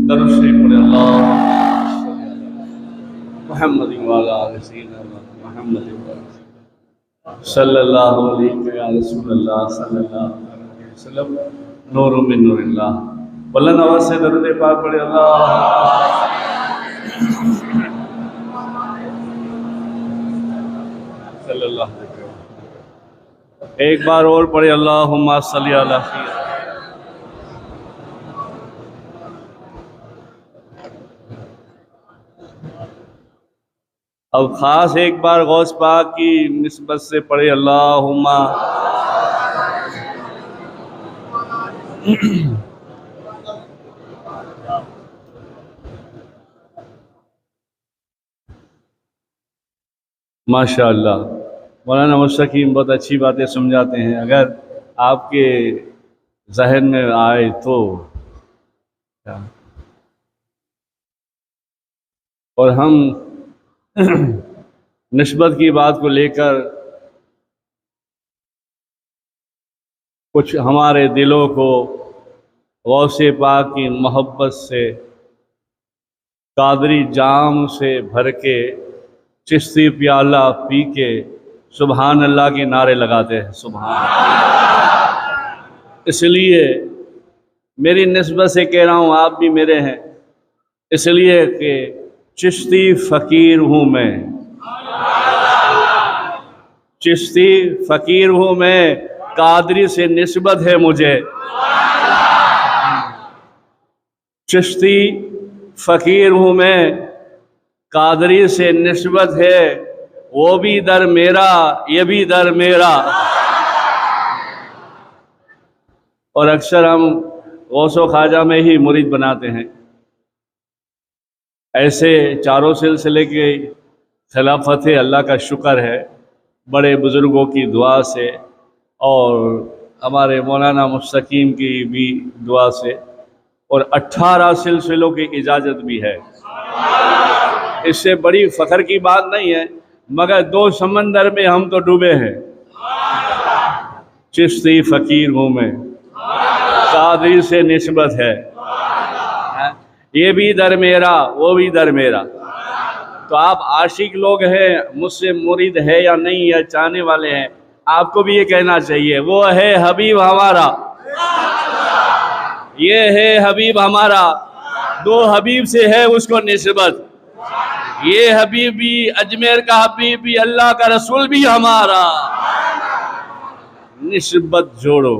दरूद शरीफ पढ़े। अल्लाह मुहम्मद वाला मोहम्मद सल्लल्लाहु अलैहि या रसूलल्लाह सल्लल्लाहु अलैहि वसल्लम नूर मिन नूरिल्लाह। बुलंद आवाज़ से दरूद पाक पढ़े। अल्लाह सल्लल्लाहु अलैहि वसल्लम। एक बार और पढ़े। अल्लाहुम्मा सल्ली अला। अब ख़ास एक बार गौस पाक की निस्बत से पढ़े। अल्लाहुम्मा माशाअल्लाह मौलाना मुस्तकीम बहुत अच्छी बातें समझाते हैं। अगर आपके जहन में आए तो और हम निस्बत की बात को लेकर कुछ हमारे दिलों को गौसे पाक की मोहब्बत से कादरी जाम से भर के चिश्ती प्याला पी के सुभान अल्लाह के नारे लगाते हैं। सुभान। इसलिए मेरी निस्बत से कह रहा हूँ, आप भी मेरे हैं, इसलिए कि चिश्ती फ़कीर हूँ मैं, चिश्ती फ़कीर हूँ मैं, कादरी से निस्बत है मुझे। चिश्ती फ़कीर हूँ मैं, कादरी से निस्बत है, वो भी दर मेरा ये भी दर मेरा। और अक्सर हम गौसो ख्वाजा में ही मुरीद बनाते हैं। ऐसे चारों सिलसिले के खिलाफत अल्लाह का शुक्र है, बड़े बुज़ुर्गों की दुआ से और हमारे मौलाना मुस्तकीम की भी दुआ से, और 18 सिलसिलों की इजाज़त भी है। इससे बड़ी फ़ख्र की बात नहीं है, मगर 2 समंदर में हम तो डूबे हैं। चिश्ती फ़कीर हूँ मैं, कादरी से निस्बत है, ये भी दर मेरा वो भी दर मेरा। तो आप आशिक लोग हैं, मुझसे मुरीद है या नहीं या चाहने वाले हैं, आपको भी ये कहना चाहिए, वो है हबीब हमारा, ये है हबीब हमारा। 2 हबीब से है उसको निस्बत, ये हबीब भी अजमेर का हबीब भी अल्लाह का रसूल भी हमारा। निस्बत जोड़ो,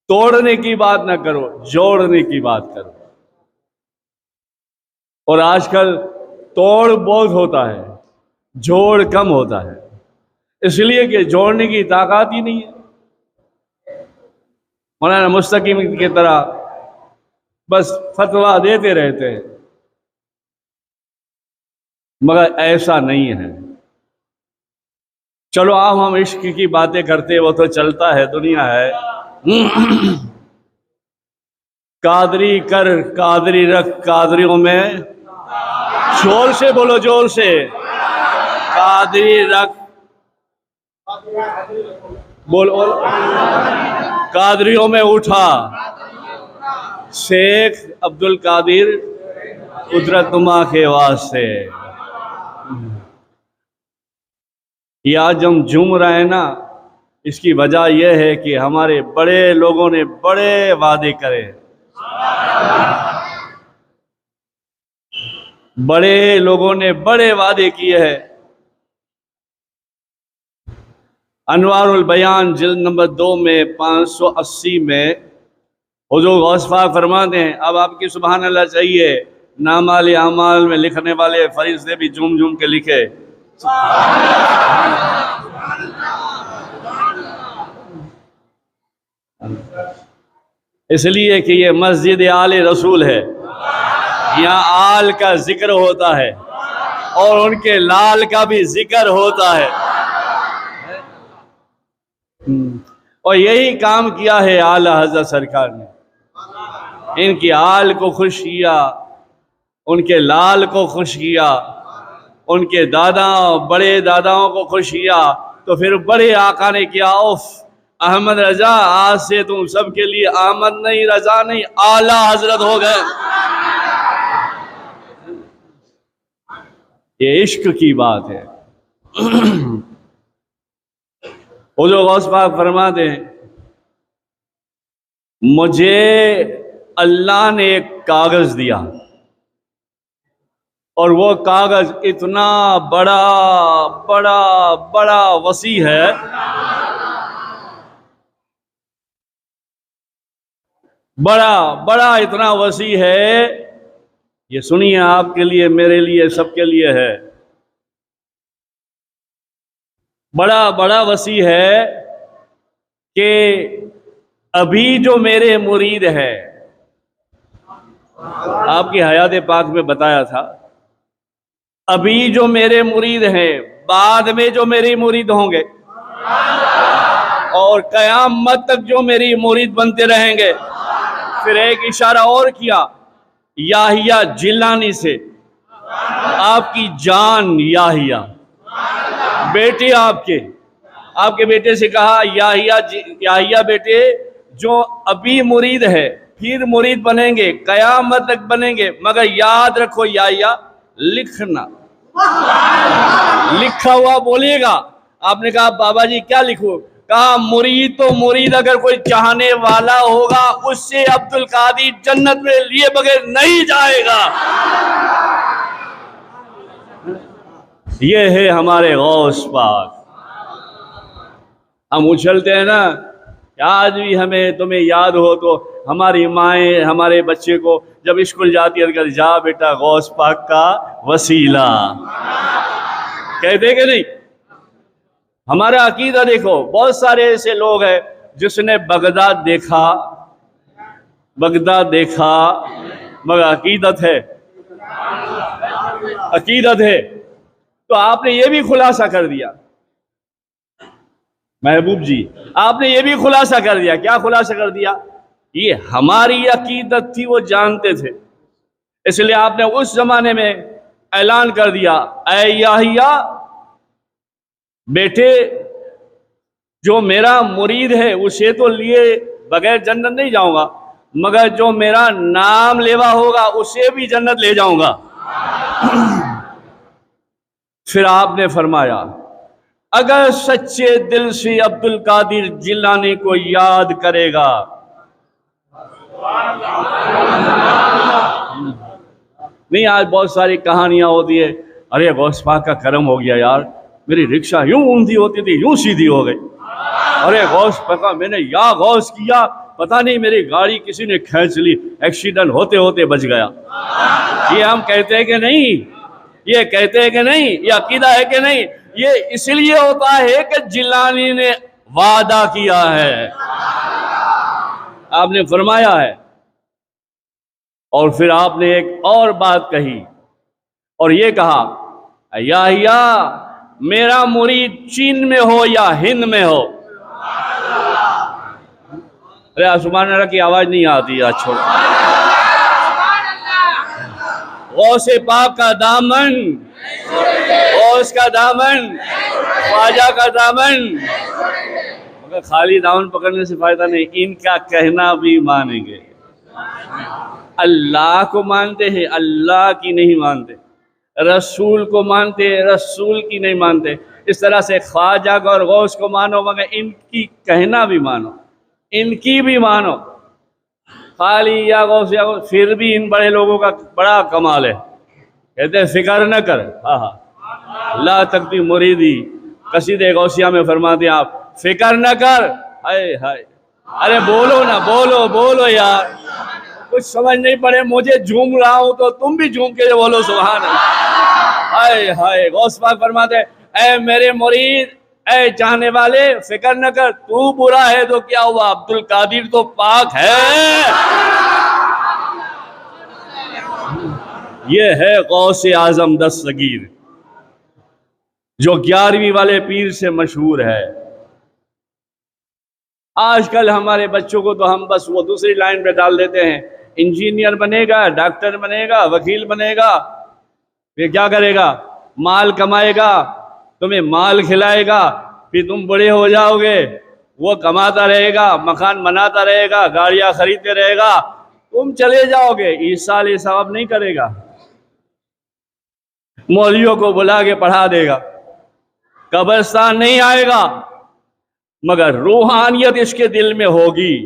तोड़ने की बात ना करो, जोड़ने की बात करो। और आजकल तोड़ बहुत होता है, जोड़ कम होता है, इसलिए कि जोड़ने की ताकत ही नहीं है। मौलाना मुस्तकीम की तरह बस फतवा देते रहते हैं, मगर ऐसा नहीं है। चलो आओ हम इश्क की बातें करते, वो तो चलता है, दुनिया है। कादरी कर कादरी रख कादरियों में, जोर से बोलो, जोर से। कादरी रख बोलो, कादरियों में उठा शेख अब्दुल कादिर कुदरतुमा के वास्ते। ये आज हम झूम रहे हैं ना, इसकी वजह यह है कि हमारे बड़े लोगों ने बड़े वादे करे, बड़े लोगों ने बड़े वादे किए हैं। अनवारुल बयान जिल्द नंबर 2 में 580 में हुजूर गौस पाक फरमाते हैं, अब आपकी सुभान अल्लाह चाहिए, नामाल अमाल में लिखने वाले फरिश्ते भी झूम झूम के लिखे। इसलिए कि ये मस्जिद आले रसूल है, यहाँ आल का जिक्र होता है और उनके लाल का भी जिक्र होता है। और यही काम किया है आला हज़रत सरकार ने, इनकी आल को खुश किया, उनके लाल को खुश किया, उनके दादा बड़े दादाओं को खुश किया, तो फिर बड़े आका ने किया, उफ अहमद रजा, आज से तुम सबके लिए अहमद नहीं, रजा नहीं, आला हजरत हो गए। ये इश्क की बात है। वो जो गौस पाक फरमाते हैं, मुझे अल्लाह ने एक कागज दिया और वो कागज इतना बड़ा बड़ा बड़ा वसी है, बड़ा बड़ा इतना वसी है। ये सुनिए, आपके लिए, मेरे लिए, सबके लिए है। बड़ा बड़ा वसी है कि अभी जो मेरे मुरीद है, आपकी हयात पाक में बताया था, अभी जो मेरे मुरीद हैं, बाद में जो मेरे मुरीद होंगे और कयामत तक जो मेरी मुरीद बनते रहेंगे। फिर एक इशारा और किया, याहिया जिलानी से, आपकी जान याहिया, बेटे आपके बेटे से कहा, याहिया बेटे, जो अभी मुरीद है फिर मुरीद बनेंगे, कयामत तक बनेंगे, मगर याद रखो याहिया, लिखना, लिखा हुआ बोलिएगा। आपने कहा बाबा जी क्या लिखूं? कहा मुरीद तो मुरीद, अगर कोई चाहने वाला होगा उससे अब्दुल कादिर जन्नत में लिए बगैर नहीं जाएगा। ये है हमारे गौस पाक। हम उछलते हैं ना, आज भी हमें, तुम्हें याद हो तो हमारी माएँ हमारे बच्चे को जब स्कूल जाती है, अगर जा बेटा गौस पाक का वसीला, कहते कि नहीं? हमारा अकीदा देखो, बहुत सारे ऐसे लोग हैं जिसने बगदाद देखा मगर अकीदत है। तो आपने ये भी खुलासा कर दिया महबूब जी, आपने ये भी खुलासा कर दिया। क्या खुलासा कर दिया? ये हमारी अकीदत थी, वो जानते थे, इसलिए आपने उस जमाने में ऐलान कर दिया, ऐ याहिया बेटे, जो मेरा मुरीद है उसे तो लिए बगैर जन्नत नहीं जाऊंगा, मगर जो मेरा नाम लेवा होगा उसे भी जन्नत ले जाऊंगा। फिर आपने फरमाया, अगर सच्चे दिल से अब्दुल कादिर जिलानी को याद करेगा, नहीं आज बहुत सारी कहानियां होती है, अरे गौस पाक का करम हो गया यार, मेरी रिक्शा यूं ऊंधी होती थी यूं सीधी हो गई, अरे गौस पाक मैंने या गौस किया, पता नहीं मेरी गाड़ी किसी ने खींच ली, एक्सीडेंट होते होते बच गया। ये हम कहते हैं कि नहीं? ये कहते हैं कि नहीं? ये अकीदा है कि नहीं? ये इसलिए होता है कि जिलानी ने वादा किया है, आपने फरमाया है। और फिर आपने एक और बात कही और ये कहा, याहिया मेरा मुरीद चीन में हो या हिंद में हो, अरे सुभान अल्लाह की आवाज नहीं आती यार, छोड़। गौसे पाक का दामन, गौस का दामन, ख्वाजा का दामन, मगर खाली दामन पकड़ने से फायदा नहीं, इनका कहना भी मानेंगे। अल्लाह को मानते हैं, अल्लाह की नहीं मानते, रसूल को मानते हैं, रसूल की नहीं मानते। इस तरह से ख्वाजा और गौस को मानो, मगर इनकी कहना भी मानो, इनकी भी मानो। खाली या गौस, फिर भी इन बड़े लोगों का बड़ा कमाल है, कहते हैं फिक्र न कर, ला तकती मुरीदी, कसीदे गौसिया में फरमाते हैं आप, फिक्र न कर। हाय हाय, अरे बोलो ना, बोलो यार, कुछ समझ नहीं पड़े, मुझे झूम रहा हूं तो तुम भी झूम के बोलो सुभान अल्लाह। हाय हाय, गौस पाक फरमाते, ऐ मेरे मुरीद, ऐ चाहने वाले, फिक्र न कर, तू बुरा है तो क्या हुआ, अब्दुल कादिर तो पाक है। ये है गौसे आजम दस्तगीर, जो 11वीं वाले पीर से मशहूर है। आजकल हमारे बच्चों को तो हम बस वो दूसरी लाइन पे डाल देते हैं, इंजीनियर बनेगा, डॉक्टर बनेगा, वकील बनेगा, फिर क्या करेगा, माल कमाएगा, तुम्हें माल खिलाएगा, फिर तुम बड़े हो जाओगे, वो कमाता रहेगा, मकान बनाता रहेगा, गाड़ियां खरीदते रहेगा, तुम चले जाओगे, ईसा ये सवाब नहीं करेगा। मौलवियों को बुला के पढ़ा देगा, कब्रिस्तान नहीं आएगा, मगर रूहानियत इसके दिल में होगी,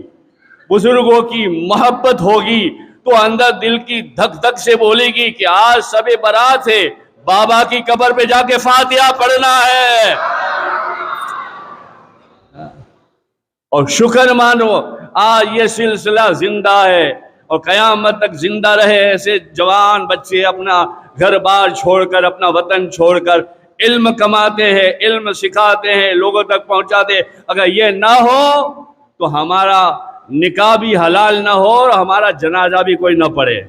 बुजुर्गों की मोहब्बत होगी, तो अंदर दिल की धक धक से बोलेगी कि आज सबे बारात है, बाबा की कब्र पे जाके फातिहा पढ़ना है और शुक्र मानो आज ये सिलसिला जिंदा है और कयामत तक जिंदा रहे। ऐसे जवान बच्चे अपना घर बार छोड़कर, अपना वतन छोड़कर इल्म कमाते हैं, इल्म सिखाते हैं, लोगों तक पहुंचाते हैं। अगर ये ना हो तो हमारा निकाह भी हलाल ना हो और हमारा जनाजा भी कोई ना पढ़े।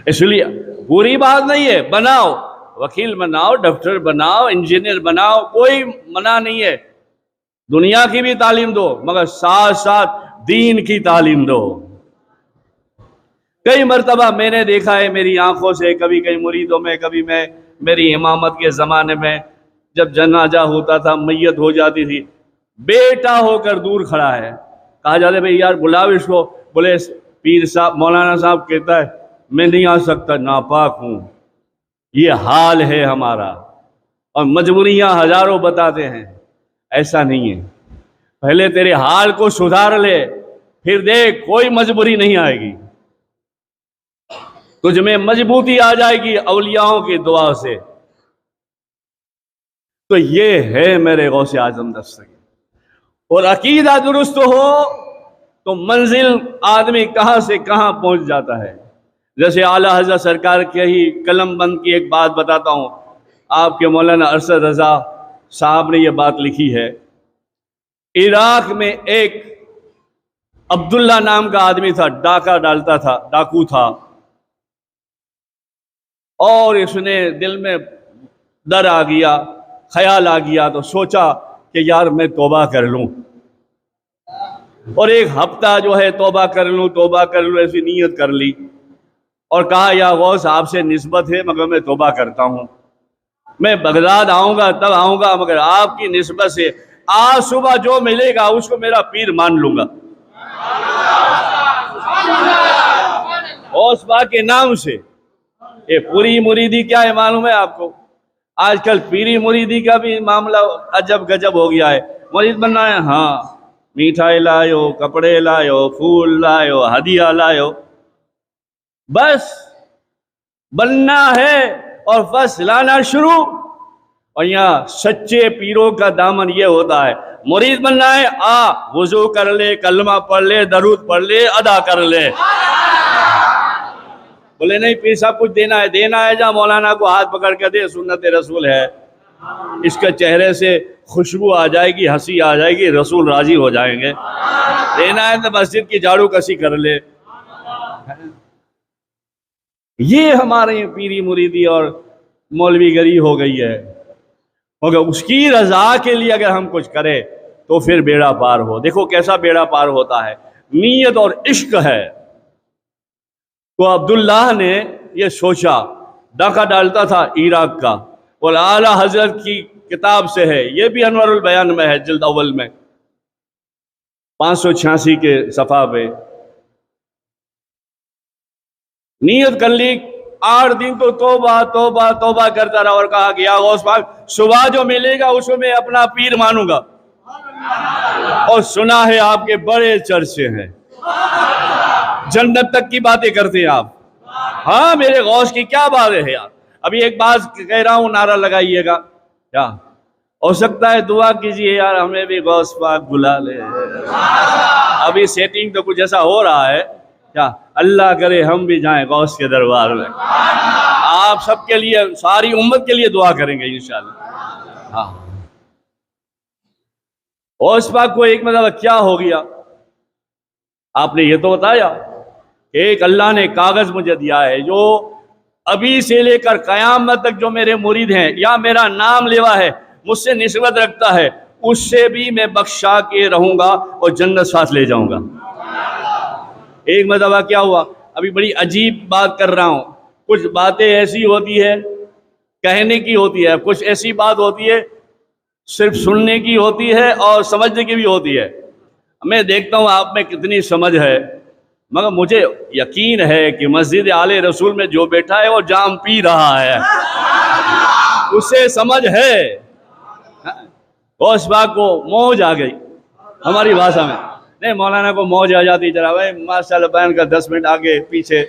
इसलिए बुरी बात नहीं है, बनाओ, वकील बनाओ, डॉक्टर बनाओ, इंजीनियर बनाओ, कोई मना नहीं है। दुनिया की भी तालीम दो, मगर साथ साथ दीन की तालीम दो। कई मरतबा मैंने देखा है मेरी आंखों से, कभी कई मुरीदों में, कभी मैं मेरी इमामत के ज़माने में जब जनाजा होता था, मैयत हो जाती थी, बेटा होकर दूर खड़ा है, कहा जाता भाई यार बुलाओ इसको, बोले पीर साहब, मौलाना साहब कहता है मैं नहीं आ सकता, नापाक हूँ। ये हाल है हमारा, और मजबूरियाँ हजारों बताते हैं। ऐसा नहीं है, पहले तेरे हाल को सुधार ले, फिर देख कोई मजबूरी नहीं आएगी, तुझ में मजबूती आ जाएगी औलियाओं की दुआ से। तो ये है मेरे गौसे आजम दस्तगीर। और अकीदा दुरुस्त हो तो मंजिल आदमी कहां से कहां पहुंच जाता है। जैसे आला हज़रत सरकार के ही कलम बंद की एक बात बताता हूं, आपके मौलाना अरशद रजा साहब ने यह बात लिखी है। इराक में एक अब्दुल्ला नाम का आदमी था, डाका डालता था, डाकू था, और इसने दिल में डर आ गया, ख्याल आ गया, तो सोचा कि यार मैं तौबा कर लूं, और एक हफ्ता जो है तौबा कर लूं, ऐसी नीयत कर ली और कहा या गौस आपसे निस्बत है, मगर मैं तौबा करता हूं, मैं बगदाद आऊंगा तब आऊंगा, मगर आपकी निस्बत से आज सुबह जो मिलेगा उसको मेरा पीर मान लूंगा। गौस पाक के नाम से ये पूरी मुरीदी क्या है मालूम है आपको? आजकल पीरी मुरीदी का भी मामला अजब गजब हो गया है। मुरीद बनना है, हाँ, मिठाई लायो, कपड़े लायो, फूल लायो, हदिया लायो, बस बनना है और बस लाना शुरू। और यहाँ सच्चे पीरों का दामन ये होता है, मुरीद बनना है, आ वुजू कर ले, कलमा पढ़ ले, दरूद पढ़ ले, अदा कर ले। बोले नहीं पीर साहब कुछ देना है, जा मौलाना को हाथ पकड़ के दे, सुन्नत रसूल है, इसके चेहरे से खुशबू आ जाएगी, हंसी आ जाएगी, रसूल राजी हो जाएंगे। देना है तो मस्जिद की झाड़ू कसी कर ले। ये हमारे पीरी मुरीदी और मौलवीगरी हो गई है। मगर उसकी रजा के लिए अगर हम कुछ करें तो फिर बेड़ा पार हो। देखो कैसा बेड़ा पार होता है, नीयत और इश्क है। तो अब्दुल्लाह ने ये सोचा, डाका डालता था इराक का, और आला हजरत की किताब से है, ये भी अनवरुल बयान में है, जिल्द अव्वल में 586 के सफ़ा पे। नीयत कर ली, 8 दिन तो तौबा तौबा तौबा करता रहा और कहा कि या गौस पाक सुबह जो मिलेगा उसको मैं अपना पीर मानूंगा। और सुना है आपके बड़े चर्चे हैं, जन्नत तक की बातें करते हैं आप। हाँ मेरे गौस की क्या बात है यार। अभी एक बात कह रहा हूं, नारा लगाइएगा, क्या हो सकता है दुआ कीजिए यार हमें भी गौस पाक बुला ले। अभी सेटिंग तो कुछ ऐसा हो रहा है, क्या अल्लाह करे हम भी जाएं गौस के दरबार में। आप सबके लिए, सारी उम्मत के लिए दुआ करेंगे इंशाअल्लाह। हाँ, गौस पाक को एक मतलब क्या हो गया, आपने ये तो बताया। एक अल्लाह ने कागज मुझे दिया है, जो अभी से लेकर कयामत तक जो मेरे मुरीद हैं या मेरा नाम लेवा है, मुझसे निस्बत रखता है, उससे भी मैं बख्शा के रहूंगा और जन्नत साथ ले जाऊंगा। एक मरतबा क्या हुआ, अभी बड़ी अजीब बात कर रहा हूं, कुछ बातें ऐसी होती है कहने की होती है, कुछ ऐसी बात होती है सिर्फ सुनने की होती है और समझने की भी होती है। मैं देखता हूँ आप में कितनी समझ है, मगर मुझे यकीन है कि मस्जिद आले रसूल में जो बैठा है वो जाम पी रहा है, उसे समझ है। गौस पाक को मौज आ गई हमारी भाषा में, नहीं मौलाना को मौज आ जाती, जरा भाई माशाल्लाह बयान का 10 मिनट आगे पीछे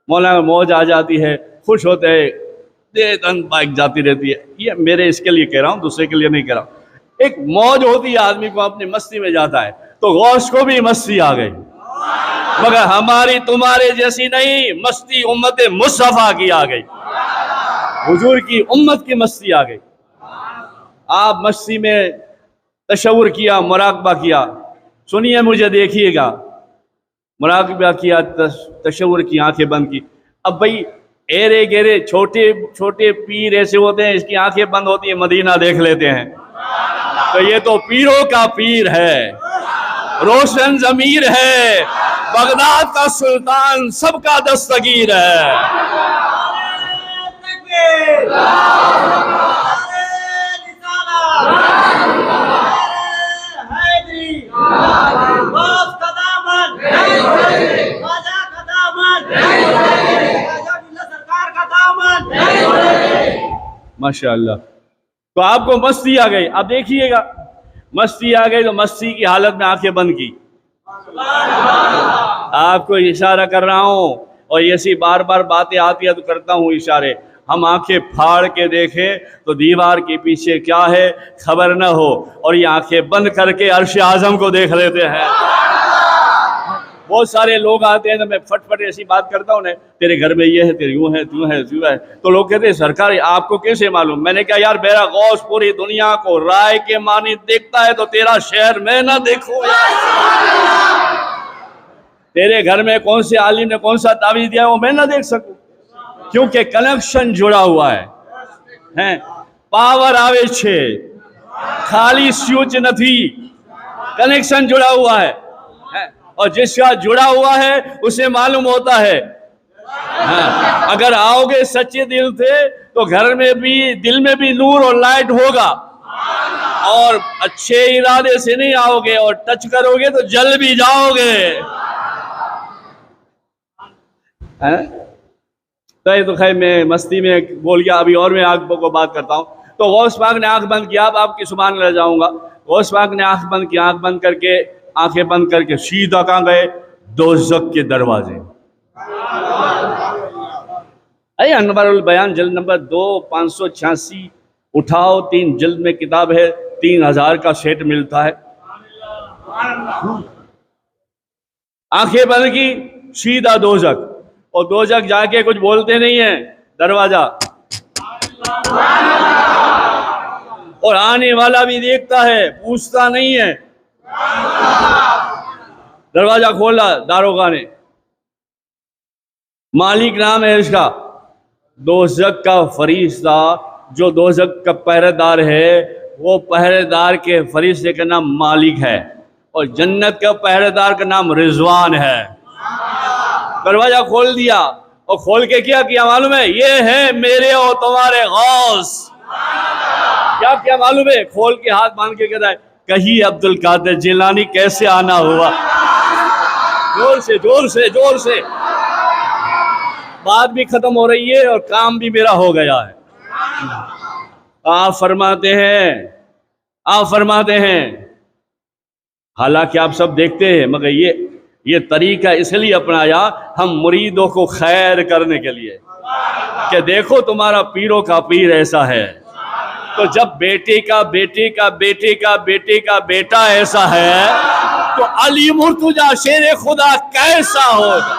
मौलाना मौज आ जाती है, खुश होते हैं, दे दन बाइक जाती रहती है। ये मेरे इसके लिए कह रहा हूँ, दूसरे के लिए नहीं कह रहा हूँ। एक मौज होती है, आदमी को अपनी मस्ती में जाता है। तो गौस को भी मस्ती आ गई, मगर हमारी तुम्हारे जैसी नहीं, मस्ती उम्मत मुस्तफा की आ गई, हुजूर की उम्मत की मस्ती आ गई। आप मस्ती में तशव्वुर किया, मुराकबा किया, सुनिए मुझे, देखिएगा, मुराकबा किया, तशव्वुर की, आंखें बंद की। अब भाई एरे गेरे छोटे छोटे पीर ऐसे होते हैं, इसकी आंखें बंद होती है, मदीना देख लेते हैं। तो ये तो पीरों का पीर है, रोशन जमीर है, बगदाद का सुल्तान, सबका दस्तगीर है। माशाअल्लाह। तो आपको मस्ती आ गई, अब देखिएगा, मस्ती आ गई तो मस्ती की हालत में आंखें बंद की। आपको इशारा कर रहा हूं, और ऐसी बार बार बातें आती है तो करता हूं इशारे। हम आंखें फाड़ के देखें तो दीवार के पीछे क्या है खबर न हो, और ये आंखें बंद करके अर्श आजम को देख लेते हैं। बहुत सारे लोग आते हैं तो मैं फटफट ऐसी बात करता हूँ ना, तेरे घर में ये है, तेरे यूँ है, त्यों है, त्यों है, तो लोग कहते हैं सरकार आपको कैसे मालूम? मैंने कहा यार मेरा गौस पूरी दुनिया को राय के मानी देखता है, तो तेरा शहर मैं ना देखूं यार? तेरे घर में कौन से आलिम ने कौन सा तावीज़ दिया है वो मैं ना देख सकूं? क्योंकि कनेक्शन जुड़ा हुआ है। पावर आवे छे, खाली स्विच नहीं, कनेक्शन जुड़ा हुआ है। और जिसका जुड़ा हुआ है उसे मालूम होता है। हाँ, अगर आओगे सच्चे दिल से तो घर में भी, दिल में भी नूर और लाइट होगा, और अच्छे इरादे से नहीं आओगे और टच करोगे तो जल भी जाओगे। तो खैर मैं मस्ती में बोल गया, अभी और मैं आपको बात करता हूँ। तो गौस पाक ने आंख बंद किया, अब आपकी सुभान अल्लाह जाऊंगा। गौस पाक ने आंख बंद किया, आंख बंद करके, आंखें बंद करके सीधा कहाँ गए? दोज़ख के दरवाजे। अरे अनवरुल बयान जल्द नंबर 2 586 उठाओ, 3 जल्द में किताब है, 3000 का सेट मिलता है। आंखें बंद की, सीधा दोज़ख, और दोज़ख जाके कुछ बोलते नहीं है, दरवाजा, और आने वाला भी देखता है, पूछता नहीं है। दरवाजा खोला दारोगा ने, मालिक नाम है इसका, दोज़ख का फरिश्ता, जो दोज़ख का पहरेदार है वो पहरेदार के फरिश्ते का नाम मालिक है, और जन्नत का पहरेदार का नाम रिजवान है। दरवाजा खोल दिया, और खोल के क्या किया मालूम है? ये है मेरे और तुम्हारे गौस। क्या क्या मालूम है? खोल के हाथ बांध के कहता है, कहीं अब्दुल कादिर जिलानी कैसे आना हुआ? जोर से जोर से जोर से। बात भी खत्म हो रही है और काम भी मेरा हो गया है। आप फरमाते हैं, हालांकि आप सब देखते हैं, मगर ये तरीका इसलिए अपनाया हम मुरीदों को खैर करने के लिए, कि देखो तुम्हारा पीरों का पीर ऐसा है, तो जब बेटे का बेटे का बेटे का बेटे का बेटा ऐसा है, तो अली मुर्तजा शेर खुदा कैसा होगा?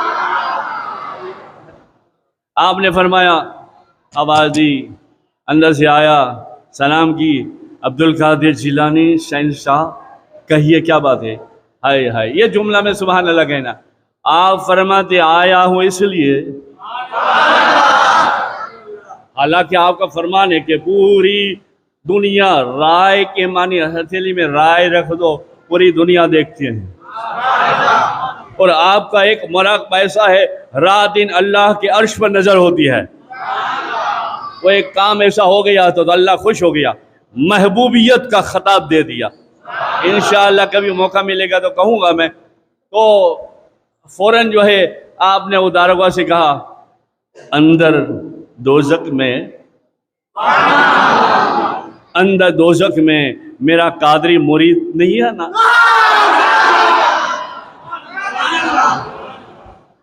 आपने फरमाया, आवाज दी, अंदर से आया, सलाम की, अब्दुल कादिर जिलानी शहंशाह, कहिए क्या बात है? हाय हाय, ये जुमला में सुभान अल्लाह कहना। आप फरमाते आया हूं इसलिए, हालांकि आपका फरमान है कि पूरी दुनिया राय के मानी हथेली में राय रख दो, पूरी दुनिया देखती है। और आपका एक मुराक़बा ऐसा है, रात दिन अल्लाह के अर्श पर नजर होती है। वो एक काम ऐसा हो गया तो अल्लाह खुश हो गया, महबूबियत का खिताब दे दिया। इंशाअल्लाह कभी मौका मिलेगा तो कहूँगा मैं। तो फौरन जो है आपने वो दारोगा से कहा, अंदर दोजख में मेरा कादरी मुरीद नहीं है ना?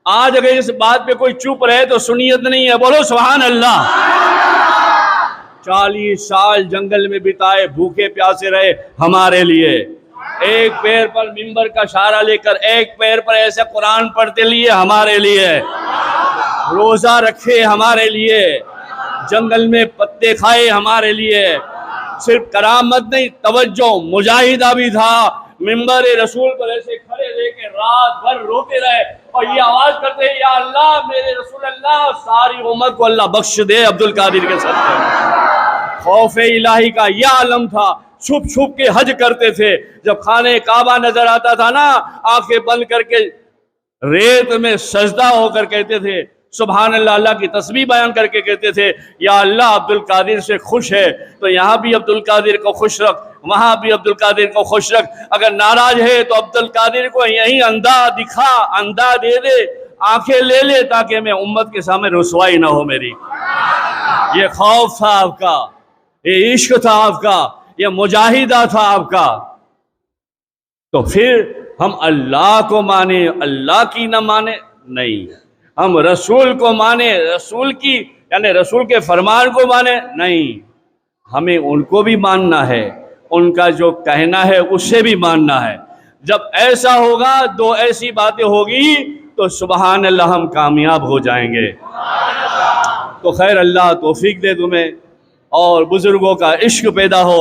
आज अगर इस बात पे कोई चुप रहे तो सुनियत नहीं है। बोलो सुभान अल्लाह। 40 साल जंगल में बिताए, भूखे प्यासे रहे हमारे लिए। एक पैर पर मिंबर का सहारा लेकर, एक पैर पर ऐसे कुरान पढ़ते लिए हमारे लिए, रोजा रखे हमारे लिए, जंगल में पत्ते खाए हमारे लिए। सिर्फ करामत नहीं, तवज्जो मुजाहिदा भी था। मिंबर रसूल पर ऐसे खड़े रह के रात भर रोते रहे और ये आवाज करते, या अल्लाह मेरे रसूल अल्लाह, सारी उम्मत को अल्लाह बख्श दे अब्दुल कादिर के सदक़े। खौफ इलाही का यह आलम था। छुप छुप के हज करते थे। जब खाने काबा नजर आता था ना, आंखें बंद करके रेत में सजदा होकर कहते थे सुभान अल्लाह, अल्लाह की तस्बीह बयान करके कहते थे, या अल्लाह अब्दुल कादिर से खुश है तो यहाँ भी अब्दुल कादिर को खुश रख, वहाँ भी अब्दुल कादिर को खुश रख। अगर नाराज है तो अब्दुल कादिर को यही अंधा दिखा, अंधा दे दे, आंखें ले ले, ताकि मैं उम्मत के सामने रुसवाई ना हो मेरी। ये खौफ था आपका, ये इश्क था आपका, ये मुजाहिदा था आपका। तो फिर हम अल्लाह को माने, अल्लाह की न माने? नहीं, हम रसूल को माने, रसूल की यानी रसूल के फरमान को माने? नहीं, हमें उनको भी मानना है, उनका जो कहना है उसे भी मानना है। जब ऐसा होगा, दो ऐसी बातें होगी तो सुभान अल्लाह हम कामयाब हो जाएंगे। तो खैर अल्लाह तौफीक दे तुम्हें और बुजुर्गों का इश्क पैदा हो।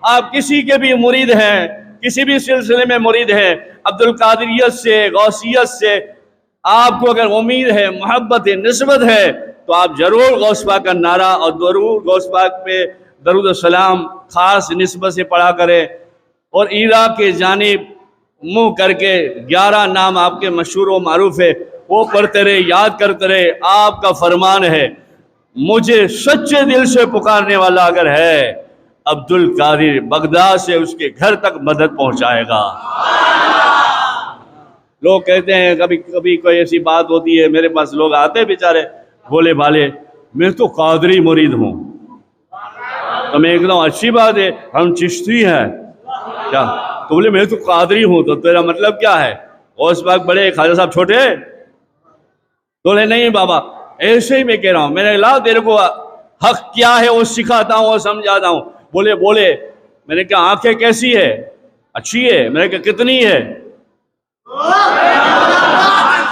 आप किसी के भी मुरीद हैं, किसी भी सिलसिले में मुरीद हैं, अब्दुल कादिरियत से, गौसियत से आपको अगर उम्मीद है, मोहब्बत है, निस्बत है, तो आप जरूर गौस पाक का नारा और जरूर गौस पाक पे दरूद सलाम खास निस्बत से पढ़ा करें। और इराक के जानिब मुँह करके 11 नाम आपके मशहूर व मारूफ है, वो पढ़ते रहे, याद करते रहे। आपका फरमान है, मुझे सच्चे दिल से पुकारने वाला अगर है, अब्दुल कादिर बगदाद से उसके घर तक मदद पहुंचाएगा। लोग कहते हैं, कभी कभी कोई ऐसी बात होती है, मेरे पास लोग आते बेचारे भोले भाले, मैं तो कादरी मुरीद हूँ। तो मैं एकदम अच्छी बात है, हम चिश्ती हैं क्या? तो बोले मैं तो कादरी हूँ। तो तेरा मतलब क्या है? गौस पाक बड़े, ख्वाजा साहब छोटे? तो बोले नहीं बाबा, ऐसे ही मैं कह रहा हूँ। मैंने ला तेरे को हक क्या है वो सिखाता हूँ, वो समझाता हूँ। बोले मैंने कहा आंखें कैसी है? अच्छी है। मैंने कहा कितनी है?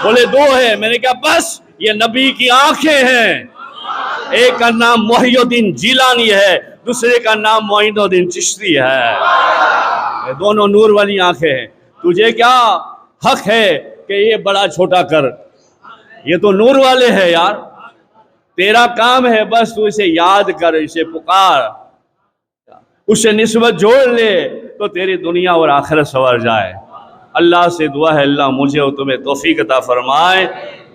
बोले 2 है। मैंने कहा बस, ये नबी की आंखें हैं। एक का नाम मोहिउद्दीन जिलानी है, दूसरे का नाम मोइनुद्दीन चिश्ती है। ये दोनों नूर वाली आंखें हैं। तुझे क्या हक है कि ये बड़ा छोटा कर? ये तो नूर वाले हैं यार। तेरा काम है बस तू इसे याद कर, इसे पुकार, उससे निस्बत जोड़ ले, तो तेरी दुनिया और आखिरत संवर जाए। अल्लाह से दुआ है, अल्लाह मुझे और तुम्हें तौफीक अता फरमाए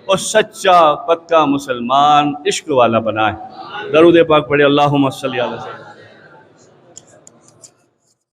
और सच्चा पक्का मुसलमान इश्क वाला बनाए। दरूद पाक पढ़े, अल्लाहुम्मा सल्ली अला सय्यिदना।